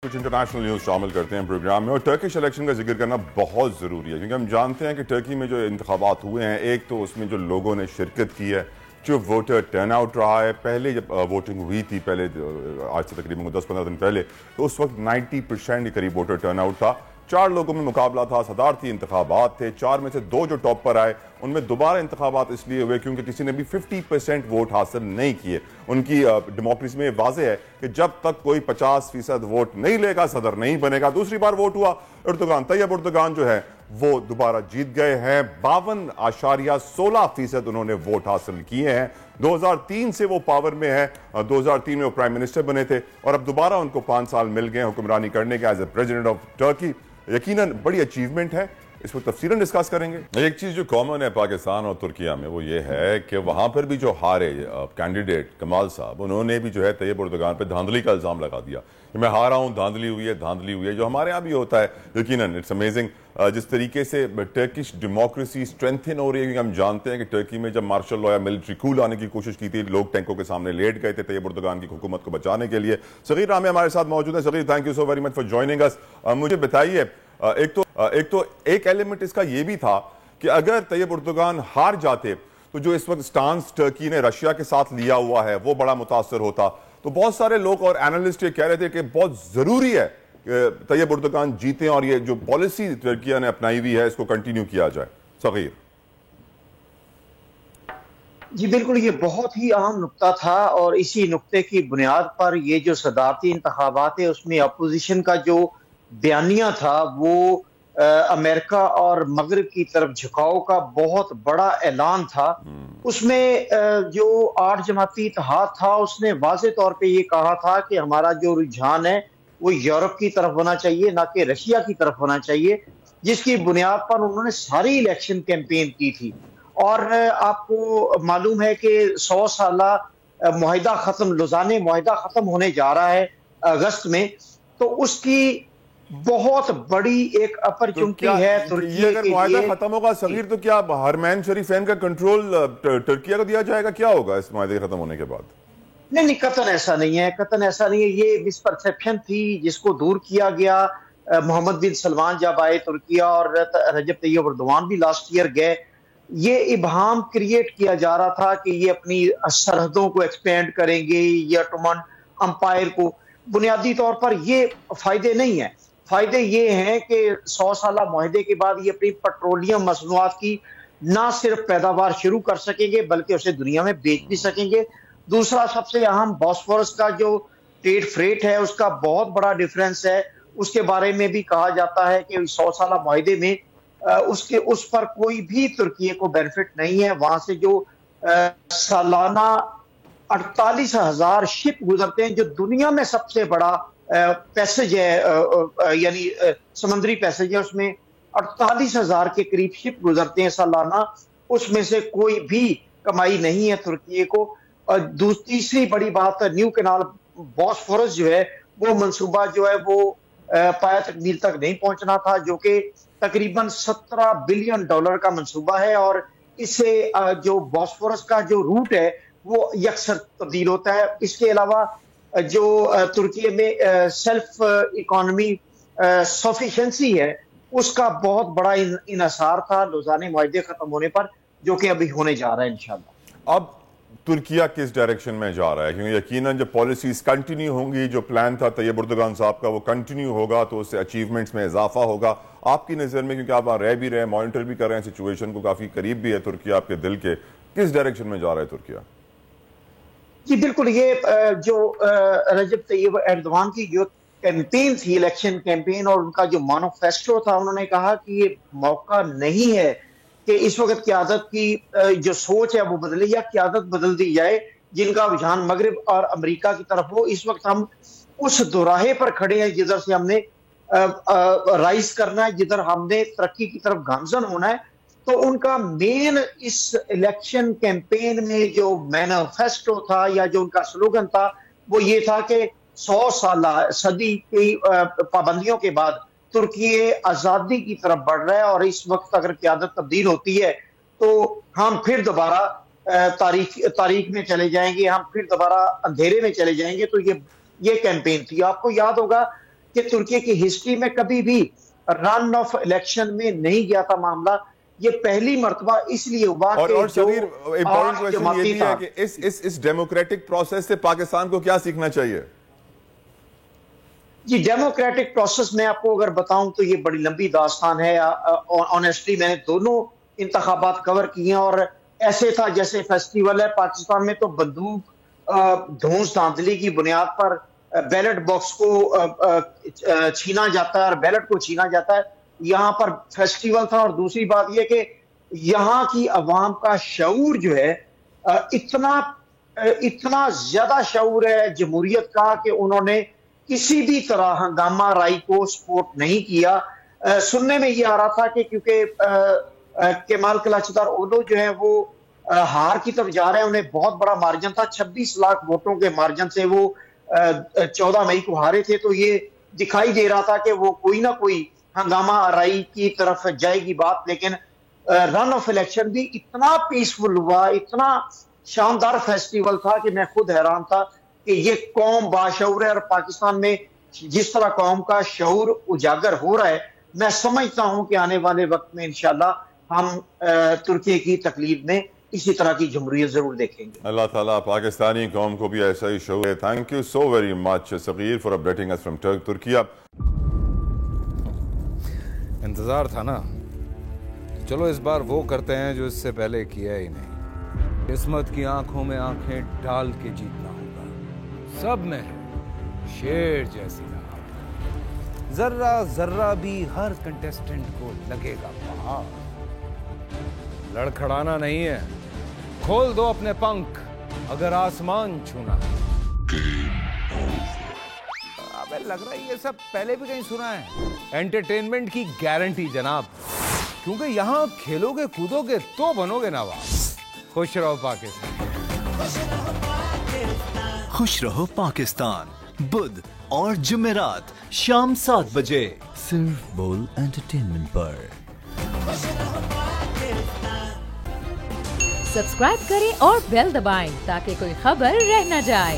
कुछ international news शामिल करते हैं प्रोग्राम में और टर्किश इलेक्शन का जिक्र करना बहुत ज़रूरी है क्योंकि हम जानते हैं कि टर्की में जो इंतखाबात हुए हैं, एक तो उसमें जो लोगों ने शिरकत की है, जो वोटर टर्नआउट रहा है। पहले जब वोटिंग हुई थी, पहले आज से तकरीबन 10-15 दिन पहले, तो उस वक्त 90% के करीब वोटर टर्नआउट था। 4 लोगों में मुकाबला था, सदारती इंतखाबात थे। 4 में से 2 जो टॉप पर आए, उनमें दोबारा इंतखाबात इसलिए हुए क्योंकि किसी ने भी 50% वोट हासिल नहीं किए। उनकी डेमोक्रेसी में वाज़ेह है कि जब तक कोई 50% वोट नहीं लेगा, सदर नहीं बनेगा। दूसरी बार वोट हुआ, एर्दोगान, तैयब एर्दोगान जो है वो दोबारा जीत गए हैं। 52.16% उन्होंने वोट हासिल किए हैं। 2003 से वो पावर में है, 2003 में वो प्राइम मिनिस्टर बने थे और अब दोबारा उनको 5 साल मिल गए हुक्मरानी करने के as a president of Turkey. यकीनन बड़ी अचीवमेंट है, इस पर तफसीलन डिस्कस करेंगे। एक चीज जो कॉमन है पाकिस्तान और तुर्किया में वो ये है कि वहां पर भी जो हारे कैंडिडेट कमाल साहब, उन्होंने भी जो है तैयब एर्दोगान पर धांधली का इल्जाम लगा दिया कि मैं हारा हूं, धांधली हुई है, धांधली हुई है, जो हमारे यहाँ भी होता है। यकीनन इट्स अमेजिंग जिस तरीके से टर्किश डेमोक्रेसी स्ट्रेंथन हो रही है, क्योंकि हम जानते हैं कि टर्की में जब मार्शल लॉ या मिलिट्री कूल आने की कोशिश की थी, लोग टैंकों के सामने लेट गए थे तैयब एर्दोगान की हुकूमत को बचाने के लिए। सगीर रामी हमारे साथ मौजूद है। Sagheer, thank you so very much for joining us. मुझे बताइए, एक एलिमेंट इसका यह भी था कि अगर तैयब एर्दोगान हार जाते तो जो इस वक्त स्टांस टर्की ने रशिया के साथ लिया हुआ है वो बड़ा मुतासर होता। तो बहुत सारे लोग और एनालिस्ट ये कह रहे थे कि बहुत जरूरी है तैयब एर्दोगान जीते और ये जो पॉलिसी टर्की ने अपनाई हुई है इसको कंटिन्यू किया जाए। सगीर जी बिल्कुल, ये बहुत ही अहम नुक्ता था और इसी नुक्ते की बुनियाद पर ये जो सदारती इंतखाबात है उसमें अपोजिशन का जो बयानिया था वो अमेरिका और मगरब की तरफ झुकाव का बहुत बड़ा ऐलान था। उसमें जो 8 जमाती इत्तेहाद था उसने वाज़ेह तौर पे ये कहा था कि हमारा जो रुझान है वो यूरोप की तरफ होना चाहिए, ना कि रशिया की तरफ होना चाहिए, जिसकी बुनियाद पर उन्होंने सारी इलेक्शन कैंपेन की थी। और आपको मालूम है कि 100 साला मुआहिदा खत्म, लुज़ाने मुआहिदा खत्म होने जा रहा है अगस्त में, तो उसकी बहुत बड़ी एक अपॉर्चुनिटी है तुर्की अगर मुआहिदा खत्म होगा सगीर, तो क्या हरमैन शरीफैन का कंट्रोल टर्किया को दिया जाएगा? क्या होगा इस मुआहिदे खत्म होने के बाद? नहीं, कतन ऐसा नहीं है, कतन ऐसा नहीं है। ये मिसपरसेप्शन थी जिसको दूर किया गया। मोहम्मद बिन सलमान जब आए तुर्किया और रजब तैयब एर्दोगान भी लास्ट ईयर गए, ये इबहाम क्रिएट किया जा रहा था कि ये अपनी सरहदों को एक्सपेंड करेंगे या ऑटोमन अंपायर को। बुनियादी तौर पर ये फायदे नहीं है। फायदे ये हैं कि 100 साला मुआहिदे के बाद ये अपनी पेट्रोलियम मसनूआत की ना सिर्फ पैदावार शुरू कर सकेंगे बल्कि उसे दुनिया में बेच भी सकेंगे। दूसरा, सबसे अहम, बॉस्फोरस का जो ट्रेड फ्रेट है उसका बहुत बड़ा डिफरेंस है। उसके बारे में भी कहा जाता है कि 100 साला मुआहिदे में उस पर कोई भी तुर्की को बेनिफिट नहीं है। वहां से जो सालाना 48,000 शिप गुजरते हैं, जो दुनिया में सबसे बड़ा पैसेज है, यानी समुद्री पैसेज है, उसमें 48,000 के करीब शिप गुजरते हैं सालाना। उसमें से कोई भी कमाई नहीं है तुर्की को। और तीसरी बड़ी बात, न्यू कैनाल बॉस्फोरस जो है वो मंसूबा जो है वो पाया तकमील तक नहीं पहुंचना था, जो कि तकरीबन $17 बिलियन का मंसूबा है। और इससे जो बॉस्फोरस का जो रूट है वो यकसर तब्दील होता है। इसके अलावा जो तुर्की में सेल्फ इकोनॉमी सफिशिएंसी है उसका बहुत बड़ा इन्हिसार था लुज़ाने मुआहिदे खत्म होने पर, जो कि अभी होने जा रहा है इंशाल्लाह। अब तुर्किया किस डायरेक्शन में जा रहा है? क्योंकि यकीनन जब पॉलिसीज कंटिन्यू होंगी, जो प्लान था तैयब एर्दोगान साहब का वो कंटिन्यू होगा तो उससे अचीवमेंट्स में इजाफा होगा। आपकी नज़र में, क्योंकि आप वहाँ रह भी रहे हैं, मॉनिटर भी कर रहे हैं सिचुएशन को, काफी करीब भी है तुर्किया आपके दिल के, किस डायरेक्शन में जा रहा है तुर्किया? जी बिल्कुल, ये जो रजब तैयब एर्दोगान की जो कैंपेन थी, इलेक्शन कैंपेन, और उनका जो मैनिफेस्टो था, उन्होंने कहा कि ये मौका नहीं है कि इस वक्त क़यादत की जो सोच है वो बदले या क़यादत बदल दी जाए जिनका रुझान मगरब और अमेरिका की तरफ हो। इस वक्त हम उस दोराहे पर खड़े हैं जिधर से हमने राइज करना है, जिधर हमने तरक्की की तरफ गामजन होना है। तो उनका मेन इस इलेक्शन कैंपेन में जो मैनिफेस्टो था या जो उनका स्लोगन था वो ये था कि 100 साला सदी की पाबंदियों के बाद तुर्की आजादी की तरफ बढ़ रहा है और इस वक्त अगर क़यादत तब्दील होती है तो हम फिर दोबारा तारीख में चले जाएंगे, हम फिर दोबारा अंधेरे में चले जाएंगे। तो ये कैंपेन थी। आपको याद होगा कि तुर्की की हिस्ट्री में कभी भी रन ऑफ इलेक्शन में नहीं गया था मामला। ये पहली मर्तबा इसलिए हुआ कि और शरीर इंपॉर्टेंट क्वेश्चन ये भी है कि इस डेमोक्रेटिक प्रोसेस से पाकिस्तान को क्या सीखना चाहिए? जी, डेमोक्रेटिक प्रोसेस में आपको अगर बताऊं तो ये बड़ी लंबी दास्तान है। ऑनेस्टली मैंने दोनों इंतखाबात कवर किए और ऐसे था जैसे फेस्टिवल है। पाकिस्तान में तो बंदूक धौंस धांधली की बुनियाद पर बैलेट बॉक्स को छीना जाता है और बैलेट को छीना जाता है। यहाँ पर फेस्टिवल था। और दूसरी बात यह कि यहाँ की अवाम का शऊर जो है इतना ज्यादा शऊर है जमहूरियत का कि उन्होंने किसी भी तरह हंगामा राई को सपोर्ट नहीं किया। सुनने में ये आ रहा था कि क्योंकि केमाल कलाचदार ओलो जो है वो हार की तरफ जा रहे हैं, उन्हें बहुत बड़ा मार्जिन था, 26 लाख वोटों के मार्जिन से वो 14 मई को हारे थे। तो ये दिखाई दे रहा था कि वो कोई ना कोई हंगामा आराई की तरफ जाएगी बात। लेकिन रन ऑफ इलेक्शन भी इतना पीसफुल हुआ, इतना शानदार फेस्टिवल था कि मैं खुद हैरान था कि ये कौम बाशऊर है। और पाकिस्तान में जिस तरह कौम का शऊर उजागर हो रहा है, मैं समझता हूं कि आने वाले वक्त में इंशाल्लाह हम तुर्की की तकलीफ में इसी तरह की जमहूरियत जरूर देखेंगे। अल्लाह ताला पाकिस्तानी कौम को भी ऐसा ही शऊर है। Thank you so very much Sagheer for updating us from Turkey. इंतजार था ना, चलो इस बार वो करते हैं जो इससे पहले किया ही नहीं। किस्मत की आंखों में आंखें डाल के जीतना होगा। सब में है शेर जैसी राह, जर्रा जर्रा भी हर कंटेस्टेंट को लगेगा पहाड़। लड़खड़ाना नहीं है, खोल दो अपने पंख अगर आसमान छूना है। अबे लग रहा है ये सब पहले भी कहीं सुना है। एंटरटेनमेंट की गारंटी जनाब, क्योंकि यहां खेलोगे कूदोगे तो बनोगे नवाब। खुश रहो पाकिस्तान। खुश रहो पाकिस्तान बुध और जुमेरात शाम 7 बजे सिर्फ बोल एंटरटेनमेंट पर। सब्सक्राइब करें और बेल दबाएं ताकि कोई खबर रह न जाए।